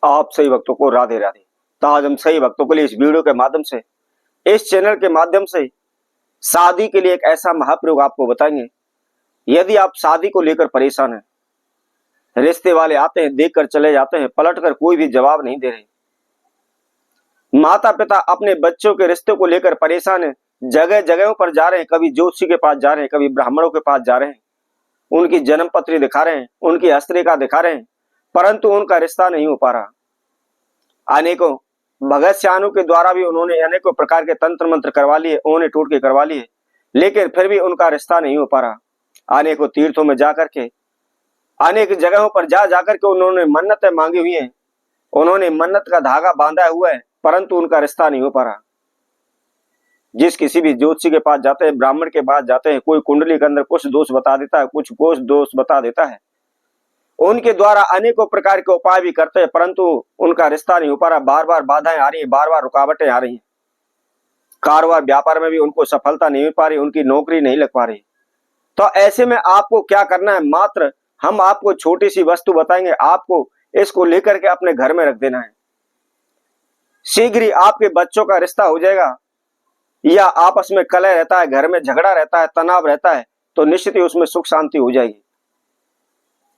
आप सही भक्तों को राधे राधे। तो आज हम सही भक्तों के लिए इस वीडियो के माध्यम से, इस चैनल के माध्यम से शादी के लिए एक ऐसा महाप्रयोग आपको बताएंगे। यदि आप शादी को लेकर परेशान हैं, रिश्ते वाले आते हैं, देखकर चले जाते हैं, पलटकर कोई भी जवाब नहीं दे रहे, माता पिता अपने बच्चों के रिश्ते को लेकर परेशान हैं, जगह जगहों पर जा रहे हैं, कभी ज्योतिषी के पास जा रहे हैं, कभी ब्राह्मणों के पास जा रहे हैं, उनकी जन्म पत्री दिखा रहे हैं, उनकी हस्तरेखा दिखा रहे हैं, परंतु उनका रिश्ता नहीं हो पा रहा। अनेकों भगत सियानों के द्वारा भी उन्होंने अनेकों प्रकार के तंत्र मंत्र करवा लिए, ओने टोटके करवा लिए, लेकिन फिर भी उनका रिश्ता नहीं हो पा रहा। अनेकों तीर्थों में जाकर के, अनेक जगहों पर जा जाकर के उन्होंने मन्नतें मांगी हुई हैं, उन्होंने मन्नत का धागा बांधा हुआ है, परंतु उनका रिश्ता नहीं हो पा रहा। जिस किसी भी ज्योतिषी के पास जाते हैं, ब्राह्मण के पास जाते हैं, कोई कुंडली के अंदर कुछ दोष बता देता है, कुछ कोष दोष बता देता है, उनके द्वारा अनेकों प्रकार के उपाय भी करते हैं, परंतु उनका रिश्ता नहीं हो पा रहा। बार बार बाधाएं आ रही है, बार बार रुकावटें आ रही हैं, कारोबार व्यापार में भी उनको सफलता नहीं मिल पा रही, उनकी नौकरी नहीं लग पा रही। तो ऐसे में आपको क्या करना है, मात्र हम आपको छोटी सी वस्तु बताएंगे, आपको इसको लेकर के अपने घर में रख देना है। शीघ्र ही आपके बच्चों का रिश्ता हो जाएगा, या आपस में कलह रहता है, घर में झगड़ा रहता है, तनाव रहता है, तो निश्चित ही उसमें सुख शांति हो जाएगी।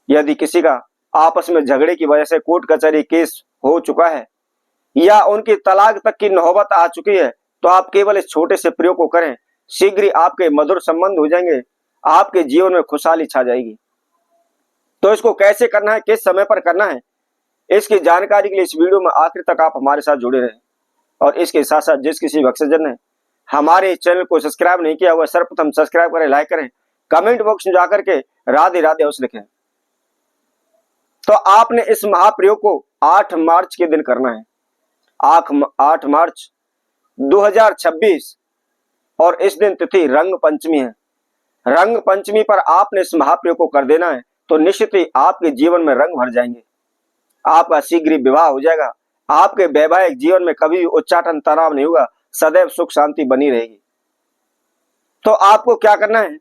यदि किसी का आपस में झगड़े की वजह से कोर्ट कचहरी केस हो चुका है, या उनकी तलाक तक की नौबत आ चुकी है, तो आप केवल इस छोटे से प्रयोग को करें, शीघ्र ही आपके मधुर संबंध हो जाएंगे, आपके जीवन में खुशहाली छा जाएगी। तो इसको कैसे करना है, किस समय पर करना है, इसकी जानकारी के लिए इस वीडियो में आखिर तक आप हमारे साथ जुड़े रहें। और इसके साथ साथ जिस किसी भक्तजन ने हमारे चैनल को सब्सक्राइब नहीं किया हुआ, सर्वप्रथम सब्सक्राइब करें, लाइक करें, कमेंट बॉक्स में जाकर के राधे राधे अवश्य लिखें। तो आपने इस महाप्रयोग को 8 मार्च के दिन करना है, 8 मार्च 2026, और इस दिन तिथि रंग पंचमी है। रंग पंचमी पर आपने इस महाप्रयोग को कर देना है, तो निश्चित ही आपके जीवन में रंग भर जाएंगे, आपका शीघ्र विवाह हो जाएगा, आपके वैवाहिक जीवन में कभी उच्चाटन तनाव नहीं होगा, सदैव सुख शांति बनी रहेगी। तो आपको क्या करना है,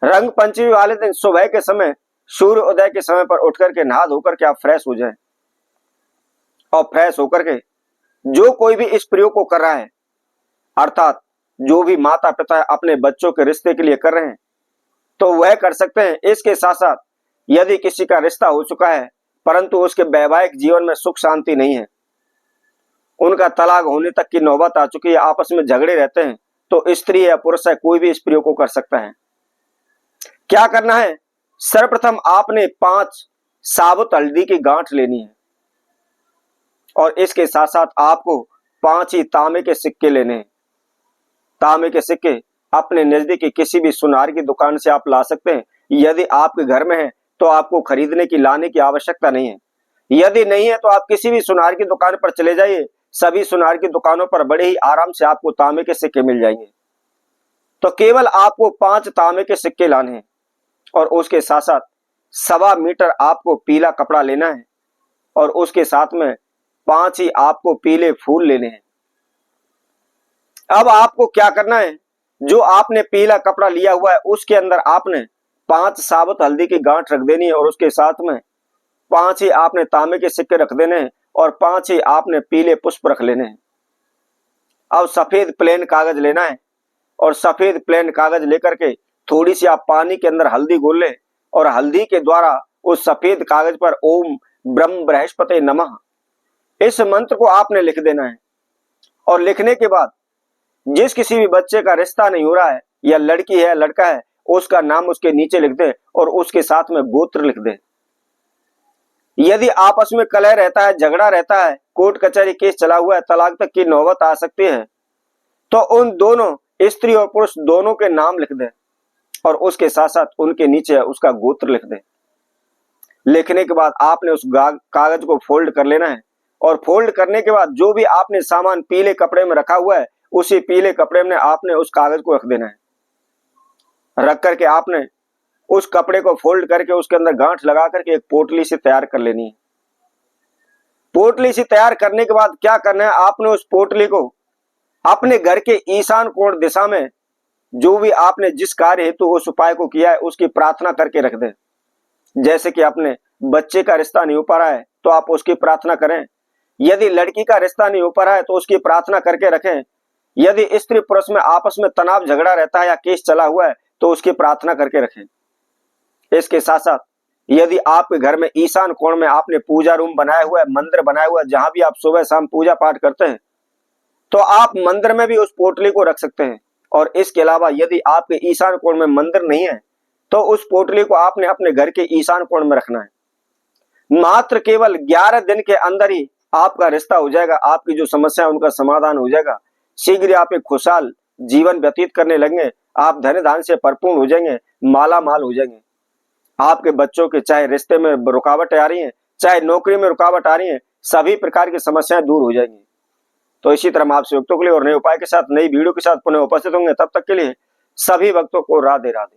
रंग पंचमी वाले दिन सुबह के समय, सूर्य उदय के समय पर उठ करके नहा धोकर के आप फ्रेश हो जाएं, और फ्रेश होकर के जो कोई भी इस प्रयोग को कर रहा है, अर्थात जो भी माता पिता अपने बच्चों के रिश्ते के लिए कर रहे हैं, तो वह कर सकते हैं। इसके साथ साथ यदि किसी का रिश्ता हो चुका है, परंतु उसके वैवाहिक जीवन में सुख शांति नहीं है, उनका तलाक होने तक की नौबत आ चुकी है, आपस में झगड़े रहते हैं, तो स्त्री या पुरुष है, कोई भी इस प्रयोग को कर सकता है। क्या करना है, सर्वप्रथम आपने 5 साबुत हल्दी की गांठ लेनी है, और इसके साथ साथ आपको 5 ही तांबे के सिक्के लेने हैं। तांबे के सिक्के अपने नजदीकी किसी भी सुनार की दुकान से आप ला सकते हैं। यदि आपके घर में है तो आपको खरीदने की, लाने की आवश्यकता नहीं है। यदि नहीं है तो आप किसी भी सुनार की दुकान पर चले जाइए, सभी सुनार की दुकानों पर बड़े ही आराम से आपको तांबे के सिक्के मिल जाएंगे। तो केवल आपको 5 तांबे के सिक्के लाने हैं, और उसके साथ साथ 1.25 मीटर आपको पीला कपड़ा लेना है, और उसके साथ में 5 ही आपको पीले फूल लेने हैं। अब आपको क्या करना है, जो आपने पीला कपड़ा लिया हुआ है उसके अंदर आपने 5 साबुत हल्दी की गांठ रख देनी है, और उसके साथ में 5 ही आपने तांबे के सिक्के रख देने हैं, और 5 ही आपने पीले पुष्प रख लेने हैं। अब सफेद प्लेन कागज लेना है, और सफेद प्लेन कागज लेकर के थोड़ी सी आप पानी के अंदर हल्दी घोल लें, और हल्दी के द्वारा उस सफेद कागज पर ओम ब्रह्म बृहस्पति नमः इस मंत्र को आपने लिख देना है। और लिखने के बाद जिस किसी भी बच्चे का रिश्ता नहीं हो रहा है, या लड़की है लड़का है, उसका नाम उसके नीचे लिख दे, और उसके साथ में गोत्र लिख दे। यदि आपस में कलह रहता है, झगड़ा रहता है, कोर्ट कचहरी केस चला हुआ है, तलाक तक की नौबत आ सकती है, तो उन दोनों स्त्री और पुरुष दोनों के नाम लिख दे, और उसके साथ साथ उनके नीचे उसका गोत्र लिख दे। लिखने के बाद आपने उस कागज को फोल्ड कर लेना है, और फोल्ड करने के बाद जो भी आपने सामान पीले कपड़े में रखा हुआ है, उसी पीले कपड़े में आपने उस कागज को रख देना है। रख करके आपने उस कपड़े को फोल्ड करके उसके अंदर गांठ लगा करके एक पोटली से तैयार कर लेनी है। पोटली से तैयार करने के बाद क्या करना है, आपने उस पोटली को अपने घर के ईशान कोण दिशा में, जो भी आपने जिस कार्य हेतु उस उपाय को किया है उसकी प्रार्थना करके रख दें। जैसे कि आपने बच्चे का रिश्ता नहीं हो पा रहा है तो आप उसकी प्रार्थना करें। यदि लड़की का रिश्ता नहीं हो पा रहा है तो उसकी प्रार्थना करके रखें। यदि स्त्री पुरुष में आपस में तनाव झगड़ा रहता है या केस चला हुआ है तो उसकी प्रार्थना करके रखें। इसके साथ साथ यदि आपके घर में ईशान कोण में आपने पूजा रूम बनाया हुआ है, मंदिर बनाया हुआ है, जहां भी आप सुबह शाम पूजा पाठ करते हैं, तो आप मंदिर में भी उस पोटली को रख सकते हैं। और इसके अलावा यदि आपके ईशान कोण में मंदिर नहीं है तो उस पोटली को आपने अपने घर के ईशान कोण में रखना है। मात्र केवल 11 दिन के अंदर ही आपका रिश्ता हो जाएगा, आपकी जो समस्या है उनका समाधान हो जाएगा। शीघ्र ही आप एक खुशहाल जीवन व्यतीत करने लगेंगे। आप धन धान से भरपूर हो जाएंगे, माला माल हो जाएंगे। आपके बच्चों के चाहे रिश्ते में रुकावट आ रही है, चाहे नौकरी में रुकावट आ रही है, सभी प्रकार की समस्याएं दूर हो जाएंगी। तो इसी तरह हम आपसे युक्तों के लिए और नए उपाय के साथ नई वीडियो के साथ पुनः उपस्थित होंगे। तब तक के लिए सभी भक्तों को राधे राधे।